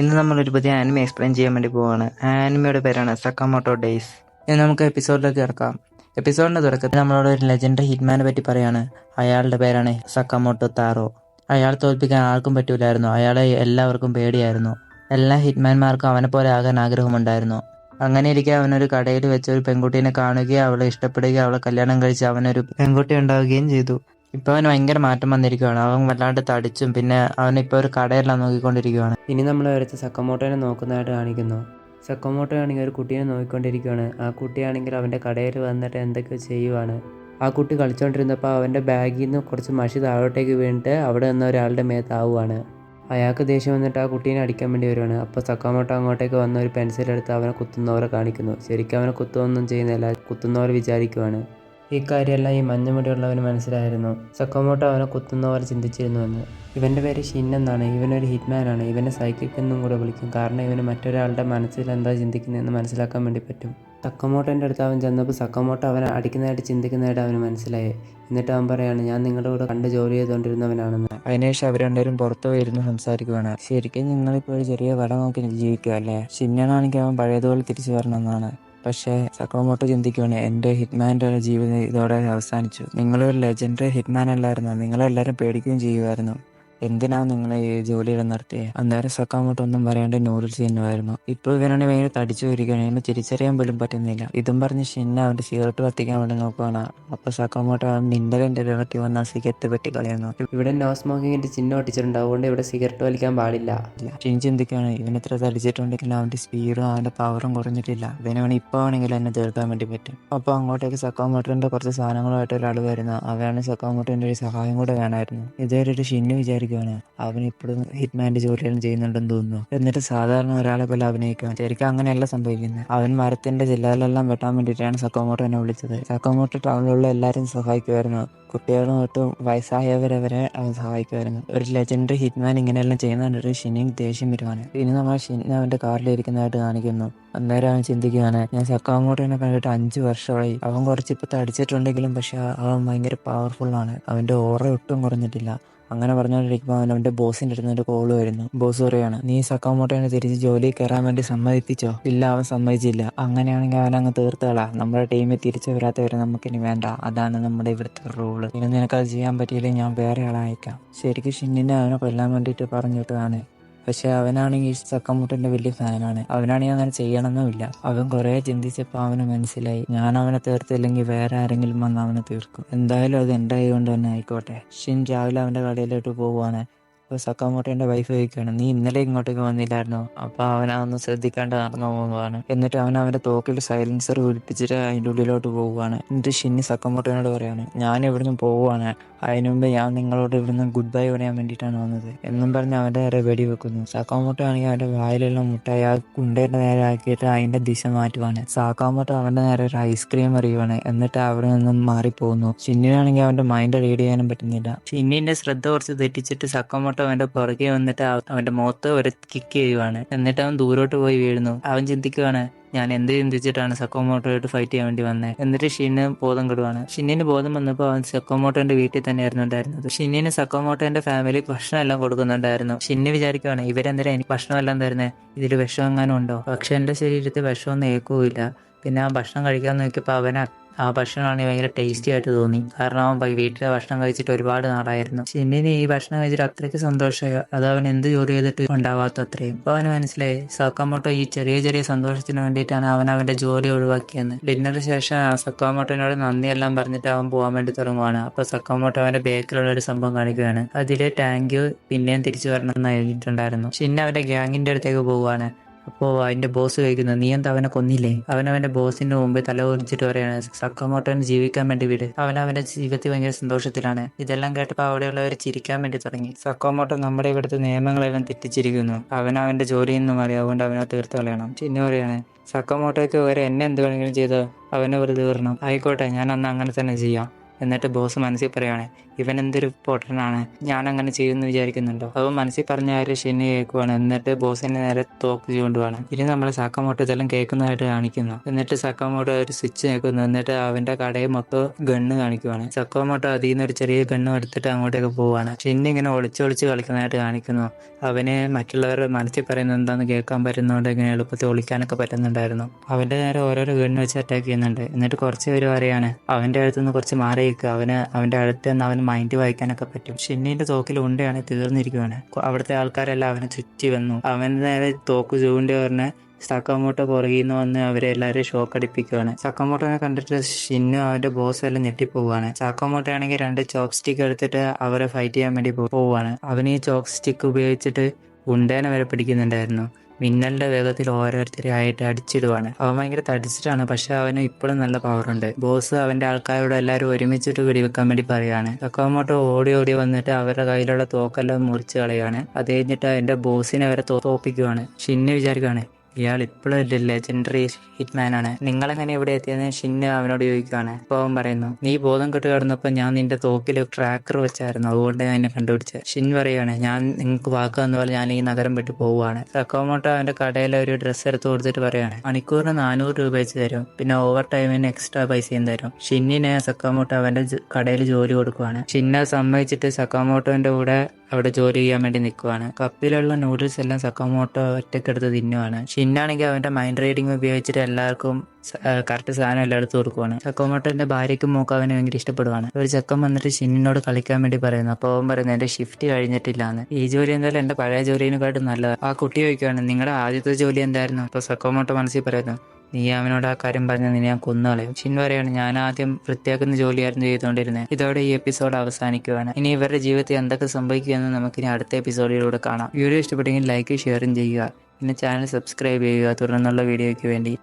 ഇന്ന് നമ്മളൊരു പുതിയ ആനിമെ എക്സ്പ്ലെയിൻ ചെയ്യാൻ വേണ്ടി പോവാണ്. ആനിമയുടെ പേരാണ് സക്കാമോട്ടോ ഡേയ്സ്. ഇനി നമുക്ക് എപ്പിസോഡിലേക്ക് കിടക്കാം. എപ്പിസോഡിന്റെ തുടക്കത്തിൽ നമ്മളോട് ഒരു ലെജൻഡറി ഹിറ്റ്മാനെ പറ്റി പറയാണ്. അയാളുടെ പേരാണ് സക്കാമോട്ടോ താറോ. അയാൾ തോൽപ്പിക്കാൻ ആർക്കും പറ്റൂലായിരുന്നു. അയാളെ എല്ലാവർക്കും പേടിയായിരുന്നു. എല്ലാ ഹിറ്റ്മാൻമാർക്കും അവനെ പോലെ ആകാൻ ആഗ്രഹമുണ്ടായിരുന്നു. അങ്ങനെ ഇരിക്കെ അവനൊരു കടയിൽ വെച്ച് ഒരു പെൺകുട്ടീനെ കാണുകയും അവളെ ഇഷ്ടപ്പെടുകയും അവളെ കല്യാണം കഴിച്ച് അവനൊരു പെൺകുട്ടി ഉണ്ടാവുകയും ചെയ്തു. ഇപ്പൊ അവന് ഭയങ്കര മാറ്റം വന്നിരിക്കുകയാണ്. അവൻ വല്ലാണ്ട് തടിച്ചും പിന്നെ അവനിപ്പോൾ ഒരു കടയെല്ലാം നോക്കിക്കൊണ്ടിരിക്കുകയാണ്. ഇനി നമ്മൾ അടുത്ത് സക്കമോട്ടോനെ നോക്കുന്നതായിട്ട് കാണിക്കുന്നു. സക്കമോട്ടോ ആണെങ്കിൽ ഒരു കുട്ടീനെ നോക്കിക്കൊണ്ടിരിക്കുകയാണ്. ആ കുട്ടിയാണെങ്കിൽ അവൻ്റെ കടയിൽ വന്നിട്ട് എന്തൊക്കെയോ ചെയ്യുവാണ്. ആ കുട്ടി കളിച്ചുകൊണ്ടിരുന്നപ്പോൾ അവൻ്റെ ബാഗിൽ നിന്ന് കുറച്ച് മഷി താഴോട്ടേക്ക് വീണിട്ട് അവിടെ നിന്ന് ഒരാളുടെ മേത്താവുകയാണ്. അയാൾക്ക് ദേഷ്യം വന്നിട്ട് ആ കുട്ടീനെ അടിക്കാൻ വേണ്ടി വരുവാണ്. അപ്പോൾ സക്കാമോട്ടോ അങ്ങോട്ടേക്ക് വന്ന ഒരു പെൻസിലെടുത്ത് അവനെ കുത്തുന്നവരെ കാണിക്കുന്നു. ശരിക്കും അവനെ കുത്തുമൊന്നും ചെയ്യുന്നില്ല, കുത്തുന്നവർ വിചാരിക്കുവാണ്. ഈ കാര്യമെല്ലാം ഈ മഞ്ഞമുടിയുള്ളവന് മനസ്സിലായിരുന്നു. സക്കാമോട്ടോ അവനെ കുത്തുന്ന പോലെ ചിന്തിച്ചിരുന്നുവെന്ന്. ഇവൻ്റെ പേര് ഷിൻ എന്നാണ്. ഇവനൊരു ഹിറ്റ്മാനാണ്. ഇവനെ സൈക്കിക് എന്നും കൂടെ വിളിക്കും. കാരണം ഇവന് മറ്റൊരാളുടെ മനസ്സിൽ എന്താ ചിന്തിക്കുന്നതെന്ന് മനസ്സിലാക്കാൻ വേണ്ടി പറ്റും. സക്കാമോട്ടോൻ്റെ അടുത്ത് അവൻ ചെന്നപ്പോൾ സക്കാമോട്ടോ അവനെ അടിക്കുന്നതായിട്ട് ചിന്തിക്കുന്നതായിട്ട് അവന് മനസ്സിലായി. എന്നിട്ട് അവൻ പറയാണ്, ഞാൻ നിങ്ങളുടെ കൂടെ കണ്ട് ജോലി ചെയ്തുകൊണ്ടിരുന്നവനാണെന്ന്. അതിനുശേഷം അവർ രണ്ടുപേരും പുറത്തു പോയിരുന്നു സംസാരിക്കുകയാണ്. ശരിക്കും നിങ്ങളിപ്പോൾ ഒരു ചെറിയ കട നോക്കി ജീവിക്കുക അല്ലേ? ഷിന്നനാണെങ്കിൽ അവൻ പഴയതുപോലെ തിരിച്ചു വരണമെന്നാണ്. പക്ഷേ സക്കാമോട്ടോ ചിന്തിക്കുകയാണ്, എൻ്റെ ഹിറ്റ്മാൻ്റെ ജീവിതം ഇതോടെ അവസാനിച്ചു. നിങ്ങളൊരു ലെജൻഡറി ഹിറ്റ്മാൻ അല്ലായിരുന്നു. നിങ്ങളെല്ലാവരും പേടിക്കുകയും ചെയ്യുമായിരുന്നു. എന്തിനാണ് നിങ്ങൾ ഈ ജോലിയിൽ നിർത്തിയത്? അന്നേരം സക്കാമോട്ടോ ഒന്നും പറയാണ്ട് നൂഡിൽസ് തിന്നുമായിരുന്നു. ഇപ്പോൾ ഇവനാണെങ്കിൽ ഭയങ്കര തടിച്ചു വരികയാണ്. ഇവന് തിരിച്ചറിയാൻ പോലും പറ്റുന്നില്ല. ഇതും പറഞ്ഞ് ഷിന്ന അവൻ്റെ സിഗരറ്റ് കത്തിക്കാൻ വേണ്ടി നോക്കുകയാണ്. അപ്പോൾ സക്കാമോട്ടോ നിന്റെ ഇടപെട്ടി വന്ന സിഗരറ്റ് പെട്ടി കളയുന്നു. ഇവിടെ നോ സ്മോക്കിങ്ങിൻ്റെ ചിഹ്നം ഒട്ടിച്ചിട്ടുണ്ട്. അതുകൊണ്ട് ഇവിടെ സിഗരറ്റ് വലിക്കാൻ പാടില്ല. ഷിൻ ചിന്തിക്കുകയാണ്, ഇവനെത്ര തടിച്ചിട്ടുണ്ടെങ്കിലും അവൻ്റെ സ്പീഡും അവൻ്റെ പവറും കുറഞ്ഞിട്ടില്ല. ഇവനാണെങ്കിൽ ഇപ്പോൾ ആണെങ്കിൽ എന്നെ തീർക്കാൻ വേണ്ടി പറ്റും. അപ്പോൾ അങ്ങോട്ടേക്ക് സക്കാമോട്ടോൻ്റെ കുറച്ച് സാധനങ്ങളുമായിട്ട് ഒരാൾ വരുന്നു. അവനാണ് സക്കാമോട്ടോൻ്റെ ഒരു സഹായം കൂടെ വേണമായിരുന്നു. ഇതൊരു ഷിന്നു വിചാരിക്കും അവൻ ഇപ്പോഴും ഹിറ്റ്മാൻ്റെ ജോലിയെല്ലാം ചെയ്യുന്നുണ്ടെന്ന് തോന്നുന്നു. എന്നിട്ട് സാധാരണ ഒരാളെ പോലെ അഭിനയിക്കാൻ. ശരിക്കും അങ്ങനെയല്ല സംഭവിക്കുന്നത്. അവൻ മരത്തിന്റെ ജില്ലകളെല്ലാം വെട്ടാൻ വേണ്ടിയിട്ടാണ് സക്കാമോട്ടോ എന്നെ വിളിച്ചത്. സക്കാമോട്ടോ ടൗണിലുള്ള എല്ലാവരും സഹായിക്കുമായിരുന്നു. കുട്ടികളും തൊട്ട് വയസ്സായവരെ വരെ അവൻ സഹായിക്കുമായിരുന്നു. ഒരു ലെജൻഡറി ഹിറ്റ്മാൻ ഇങ്ങനെയെല്ലാം ചെയ്യുന്നതിൻ്റെ ഷിന്നിങ് ദേഷ്യം വരുവാണ്. ഇനി നമ്മൾ ഷിന്ന അവൻ്റെ കാറിലിരിക്കുന്നതായിട്ട് കാണിക്കുന്നു. അന്നേരം അവൻ ചിന്തിക്കുകയാണ്, ഞാൻ സക്കാമോട്ടോനെ കണ്ടിട്ട് 5 വർഷമായി. അവൻ കുറച്ചിപ്പോൾ തടിച്ചിട്ടുണ്ടെങ്കിലും പക്ഷെ അവൻ ഭയങ്കര പവർഫുള്ളാണ്. അവൻ്റെ ഓറ ഒട്ടും കുറഞ്ഞിട്ടില്ല. അങ്ങനെ പറഞ്ഞുകൊണ്ടിരിക്കുമ്പോൾ അവൻ്റെ ബോസിൻ്റെ അടുത്ത് ഒരു കോള് വരുന്നു. ബോസ് പറയാണ്, നീ സക്കാമോട്ടോനെ തിരിച്ച് ജോലിയിൽ കയറാൻ വേണ്ടി സമ്മതിപ്പിച്ചോ? ഇല്ല, അവൻ സമ്മതിച്ചില്ല. അങ്ങനെയാണെങ്കിൽ അവനങ്ങ് തീർത്തുകളാ. നമ്മുടെ ടീമിൽ തിരിച്ചു വരാത്തവരെ നമുക്കിനി വേണ്ട. അതാണ് നമ്മുടെ ഇവിടുത്തെ റൂള്. ഇനി നിനക്കത് ചെയ്യാൻ പറ്റിയില്ലെങ്കിൽ ഞാൻ വേറെ ആളെ അയക്കാം. ശരിക്കും ഷിന്നിനെ അവനെ കൊല്ലാൻ വേണ്ടിയിട്ട് പറഞ്ഞിട്ടതാണ്. പക്ഷെ അവനാണെങ്കിൽ സക്കാമോട്ടോന്റെ വലിയ ഫാനാണ്. അവനാണെങ്കിൽ അങ്ങനെ ചെയ്യണമെന്നുമില്ല. അവൻ കുറെ ചിന്തിച്ചപ്പോൾ അവന് മനസ്സിലായി, ഞാൻ അവനെ തീർത്തില്ലെങ്കിൽ വേറെ ആരെങ്കിലും വന്ന് അവനെ തീർക്കും. എന്തായാലും അത് എൻ്റെ കൈ കൊണ്ട് തന്നെ ആയിക്കോട്ടെ. ഷിൻ രാവിലെ അവൻ്റെ കടയിലോട്ട് പോവുകയാണ്. അപ്പോൾ സക്കാമോട്ടോന്റെ വൈഫ് ചോദിക്കുകയാണ്, നീ ഇന്നലെ ഇങ്ങോട്ടേക്ക് വന്നില്ലായിരുന്നോ? അപ്പോൾ അവനൊന്നും ശ്രദ്ധിക്കാണ്ട് നടന്നു പോകുന്നതാണ്. എന്നിട്ട് അവൻ അവൻ്റെ തോക്കിൽ സൈലൻസർ പിടിപ്പിച്ചിട്ട് അതിൻ്റെ ഉള്ളിലോട്ട് പോവുകയാണ്. എന്നിട്ട് ഷിന്നി സക്കാമോട്ടോനോട് പറയാണ്, ഞാൻ ഇവിടുന്ന് പോവുകയാണ്. അതിനു മുമ്പ് ഞാൻ നിങ്ങളോട് ഇവിടുന്ന് ഗുഡ് ബൈ പറയാൻ വേണ്ടിയിട്ടാണ് വന്നത് എന്നും പറഞ്ഞ് അവൻ്റെ നേരെ വെടി വെക്കുന്നു. സക്കാമോട്ടോ ആണെങ്കിൽ അവൻ്റെ വായിലുള്ള മുട്ടായി ആ കുണ്ടേൻ്റെ നേരെ ആക്കിയിട്ട് അതിൻ്റെ ദിശ മാറ്റുവാണ്. സക്കാമോട്ടോ അവൻ്റെ നേരെ ഒരു ഐസ്ക്രീം എറിയുവാണ്. എന്നിട്ട് അവിടെ നിന്നും മാറിപ്പോകുന്നു. ഷിന്നിനാണെങ്കിൽ അവൻ്റെ മൈൻഡ് റീഡ് ചെയ്യാനും പറ്റുന്നില്ല. ഷിന്നിൻ്റെ ശ്രദ്ധ കുറച്ച് തെറ്റിച്ചിട്ട് സക്കാമോട്ടോ അവൻ്റെ പുറകെ വന്നിട്ട് അവൻ്റെ മുഖത്ത് ഒരു കിക്ക് ചെയ്യുവാണ്. എന്നിട്ട് അവൻ ദൂരോട്ട് പോയി വീഴുന്നു. അവൻ ചിന്തിക്കുകയാണ്, ഞാൻ എന്ത് ചിന്തിച്ചിട്ടാണ് സക്കാമോട്ടോയായിട്ട് ഫൈറ്റ് ചെയ്യാൻ വേണ്ടി വന്നത്. എന്നിട്ട് ഷിന്ന് ബോധം കെടുവാണ്. ഷിന്നിന് ബോധം വന്നപ്പോൾ അവൻ സക്കാമോട്ടോന്റെ വീട്ടിൽ തന്നെയായിരുന്നു ഉണ്ടായിരുന്നത്. ഷിന്നിന് സക്കാമോട്ടോന്റെ ഫാമിലി ഭക്ഷണം എല്ലാം കൊടുക്കുന്നുണ്ടായിരുന്നു. ഷിന്ന് വിചാരിക്കുവാണ്, ഇവരെന്തിനാ എനിക്ക് ഭക്ഷണം എല്ലാം തരുന്നത്? ഇതിൽ വിഷം എങ്ങാനും ഉണ്ടോ? പക്ഷെ എൻ്റെ ശരീരത്തിൽ വിഷമൊന്നും ഏൽക്കുകയില്ല. പിന്നെ ആ ഭക്ഷണം കഴിക്കാൻ നോക്കിയപ്പോൾ ആ ഭക്ഷണമാണെങ്കിൽ ഭയങ്കര ടേസ്റ്റി ആയിട്ട് തോന്നി. കാരണം അവൻ വീട്ടിലെ ഭക്ഷണം കഴിച്ചിട്ട് ഒരുപാട് നാളായിരുന്നു. ഷിന്നിന് ഈ ഭക്ഷണം കഴിച്ചിട്ട് അത്രയ്ക്ക് സന്തോഷമായി. അത് അവൻ എന്ത് ജോലി ചെയ്തിട്ട് ഉണ്ടാവാത്ത അത്രയും. അപ്പോൾ അവന് മനസ്സിലായി, സക്കാമോട്ടോ ഈ ചെറിയ ചെറിയ സന്തോഷത്തിന് വേണ്ടിയിട്ടാണ് അവൻ അവൻ്റെ ജോലി ഒഴിവാക്കിയെന്ന്. ഡിന്നറിന് ശേഷം സക്കാമോട്ടോനോട് നന്ദിയെല്ലാം പറഞ്ഞിട്ട് അവൻ പോകാൻ വേണ്ടി തുടങ്ങുവാണ്. അപ്പോൾ സക്കാമോട്ടോ അവൻ്റെ ബേക്കിലുള്ള ഒരു സംഭവം കാണിക്കുകയാണ്. അതിലെ ടാങ്ക് പിന്നെയും തിരിച്ചു വരണം എന്ന് എഴുതിയിട്ടുണ്ടായിരുന്നു. ഷിന്ന അവൻ്റെ ഗ്യാങ്ങിൻ്റെ അടുത്തേക്ക് പോവുകയാണ്. അപ്പോൾ അതിൻ്റെ ബോസ് ചോദിക്കുന്നത്, നീ എന്താ അവനെ കൊന്നില്ലേ? അവൻ്റെ ബോസിന്റെ മുമ്പിൽ തല കുറിച്ചിട്ട് പറയാണ്, സക്കാമോട്ടോനെ ജീവിക്കാൻ വേണ്ടി വിട്. അവൻ്റെ ജീവിതത്തിൽ ഭയങ്കര സന്തോഷത്തിലാണ്. ഇതെല്ലാം കേട്ടപ്പോൾ അവിടെയുള്ളവർ ചിരിക്കാൻ വേണ്ടി തുടങ്ങി. സക്കാമോട്ടോ നമ്മുടെ ഇവിടുത്തെ നിയമങ്ങളെല്ലാം തെറ്റിച്ചിരിക്കുന്നു. അവൻ്റെ ജോലിയിൽ നിന്നും മാറി, അതുകൊണ്ട് അവനെ തീർത്ത് കളയണം. ചിന്ന പറയാണ്, സക്കാമോട്ടോയ്ക്ക് വരെ എന്നെ എന്ത് വേണമെങ്കിലും ചെയ്തോ അവനെ വെറുതെ തീർണം. ആയിക്കോട്ടെ, ഞാൻ അന്ന് അങ്ങനെ തന്നെ ചെയ്യാം. എന്നിട്ട് ബോസ് മനസ്സിൽ പറയുകയാണ്, ഇവൻ എന്തൊരു പൊട്ടനാണ്, ഞാൻ അങ്ങനെ ചെയ്യുമെന്ന് വിചാരിക്കുന്നുണ്ടോ? അവൻ മനസ്സിൽ പറഞ്ഞ കാര്യം ഷിന്ന് കേൾക്കുവാണ്. എന്നിട്ട് ബോസിനെ നേരെ തോക്ക് ചൂണ്ടുവാണ്. ഇനി നമ്മൾ സക്കാമോട്ടോ ഇതെല്ലാം കേൾക്കുന്നതായിട്ട് കാണിക്കുന്നു. എന്നിട്ട് സക്കാമോട്ടോ ഒരു സ്വിച്ച് കേൾക്കുന്നു. എന്നിട്ട് അവന്റെ കടയിൽ മൊത്തം ഗണ്ണ് കാണിക്കുവാണ്. സക്കാമോട്ടോ അതിൽ നിന്ന് ഒരു ചെറിയ ഗണ്ണ് എടുത്തിട്ട് അങ്ങോട്ടേക്ക് പോവാണ്. ഷിന്ന് ഇങ്ങനെ ഒളിച്ചൊളിച്ച് കളിക്കുന്നതായിട്ട് കാണിക്കുന്നു. അവന് മറ്റുള്ളവരുടെ മനസ്സിൽ പറയുന്നത് എന്താണെന്ന് കേൾക്കാൻ പറ്റുന്നതുകൊണ്ട് ഇങ്ങനെ എളുപ്പത്തിൽ ഒളിക്കാനൊക്കെ പറ്റുന്നുണ്ടായിരുന്നു. അവന്റെ നേരെ ഓരോരോ ഗണ്ണ് വെച്ച് അറ്റാക്ക് ചെയ്യുന്നുണ്ട്. എന്നിട്ട് കുറച്ച് പേര് പറയാണ് അവന്റെ അടുത്ത് നിന്ന് കുറച്ച് മാറി നിൽക്കുക, അവന്റെ അടുത്ത് നിന്ന് അവന് മൈൻഡ് വായിക്കാനൊക്കെ പറ്റും. ഷിന്നിന്റെ തോക്കിൽ ഉണ്ടയാണ് തീർന്നിരിക്കുവാണ്. അവിടുത്തെ ആൾക്കാരെല്ലാം അവനെ ചുറ്റി വന്നു. അവന്റെ നേരെ തോക്ക് ചൂണ്ടി പറഞ്ഞ് സക്കാമോട്ടോ പുറകിൽ നിന്ന് വന്ന് അവരെ എല്ലാവരും ഷോക്ക് അടിപ്പിക്കുകയാണ്. സക്കാമോട്ടോനെ കണ്ടിട്ട് ഷിന്നും അവന്റെ ബോസും എല്ലാം ഞെട്ടിപ്പോവാണ്. സക്കാമോട്ടോ ആണെങ്കിൽ 2 ചോക്ക് സ്റ്റിക്ക് എടുത്തിട്ട് അവരെ ഫൈറ്റ് ചെയ്യാൻ വേണ്ടി പോവാണ്. അവന് ഈ ചോക്ക് സ്റ്റിക്ക് ഉപയോഗിച്ചിട്ട് ഉണ്ടേനെ വരെ പിടിക്കുന്നുണ്ടായിരുന്നു. മിന്നലിന്റെ വേഗത്തിൽ ഓരോരുത്തരെ ആയിട്ട് അടിച്ചിടുവാണ്. അവൻ ഭയങ്കര തടിച്ചിട്ടാണ്, പക്ഷെ അവന് ഇപ്പോഴും നല്ല പവറുണ്ട്. ബോസ് അവന്റെ ആൾക്കാരോട് എല്ലാവരും ഒരുമിച്ചിട്ട് വെടിവെക്കാൻ വേണ്ടി പറയാണ്. സക്കാമോട്ടോ ഓടി ഓടി വന്നിട്ട് അവരുടെ കയ്യിലുള്ള തോക്കെല്ലാം മുറിച്ച് കളയാണ്. അത് കഴിഞ്ഞിട്ട് അതിന്റെ ബോസിനെ അവരെ തോപ്പിക്കുവാണ്. ഷിന്ന് വിചാരിക്കുകയാണ് ഇയാൾ ഇപ്പോഴും ലെജൻഡറി ഹിറ്റ്മാൻ ആണ്, നിങ്ങളെങ്ങനെ ഇവിടെ എത്തിയെന്ന് ഷിന്ന് അവനോട് ചോദിക്കുകയാണ്. അപ്പോൾ അവൻ പറയുന്നു നീ ബോധം കെട്ട് കിടന്നപ്പോൾ ഞാൻ നിന്റെ തോക്കിൽ ട്രാക്കർ വെച്ചായിരുന്നു, അതുകൊണ്ട് ഞാൻ എന്നെ കണ്ടുപിടിച്ചത്. ഷിൻ പറയുകയാണ് ഞാൻ നിങ്ങൾക്ക് വാക്ക് തന്ന പോലെ ഞാൻ ഈ നഗരം വിട്ട് പോവുകയാണ്. സക്കാമോട്ടോ അവന്റെ കടയിൽ ഒരു ഡ്രസ്സ് എടുത്ത് കൊടുത്തിട്ട് പറയാണ് മണിക്കൂറിന് 400 രൂപ വെച്ച് തരും, പിന്നെ ഓവർ ടൈമിന് എക്സ്ട്രാ പൈസയും തരും. ഷിന്നിനെ സക്കാമോട്ടോ അവന്റെ കടയിൽ ജോലി കൊടുക്കുവാണ്. ഷിന്നെ സമ്മതിച്ചിട്ട് സക്കാമോട്ടോന്റെ കൂടെ അവിടെ ജോലി ചെയ്യാൻ വേണ്ടി നിൽക്കുവാണ്. കപ്പിലുള്ള നൂഡിൽസ് എല്ലാം സക്കാമോട്ടോ ഒറ്റക്കെടുത്ത് തിന്നുവാണ്. ഷിന്നാണെങ്കിൽ അവന്റെ മൈൻഡ് റീഡിങ് ഉപയോഗിച്ചിട്ട് എല്ലാവർക്കും കറക്റ്റ് സാധനം എല്ലാം എടുത്ത് കൊടുക്കുവാണ്. സക്കാമോട്ടോന്റെ ഭാര്യയ്ക്കും മോക്ക് അവനെ ഭയങ്കര ഇഷ്ടപ്പെടുവാണ്. ഒരു ചെക്കൻ വന്നിട്ട് ഷിന്നിനോട് കളിക്കാൻ വേണ്ടി പറയുന്നു. അപ്പോൾ അവൻ പറയുന്നത് എന്റെ ഷിഫ്റ്റ് കഴിഞ്ഞിട്ടില്ലാന്ന്, ഈ ജോലി എന്തായാലും എന്റെ പഴയ ജോലിനെക്കാട്ടും നല്ലതാണ്. ആ കുട്ടി ചോദിക്കുകയാണ് നിങ്ങളുടെ ആദ്യത്തെ ജോലി എന്തായിരുന്നു? അപ്പോൾ സക്കാമോട്ടോ മനസ്സിൽ പറയുന്നു നീ അവനോട് ആ കാര്യം പറഞ്ഞ നിന്നെ ഞാൻ കൊന്നുകളയും. ഷിൻ പറയാണ് ഞാൻ ആദ്യം വൃത്തിയാക്കുന്ന ജോലിയായിരുന്നു ചെയ്തുകൊണ്ടിരുന്നത്. ഇതോടെ ഈ എപ്പിസോഡ് അവസാനിക്കുകയാണ്. ഇനി ഇവരുടെ ജീവിതത്തിൽ എന്തൊക്കെ സംഭവിക്കുമെന്ന് നമുക്കിനി അടുത്ത എപ്പിസോഡിലൂടെ കാണാം. വീഡിയോ ഇഷ്ടപ്പെട്ടെങ്കിൽ ലൈക്ക് ഷെയറും ചെയ്യുക. പിന്നെ ചാനൽ സബ്സ്ക്രൈബ് ചെയ്യുക തുടർന്നുള്ള വീഡിയോയ്ക്ക് വേണ്ടി.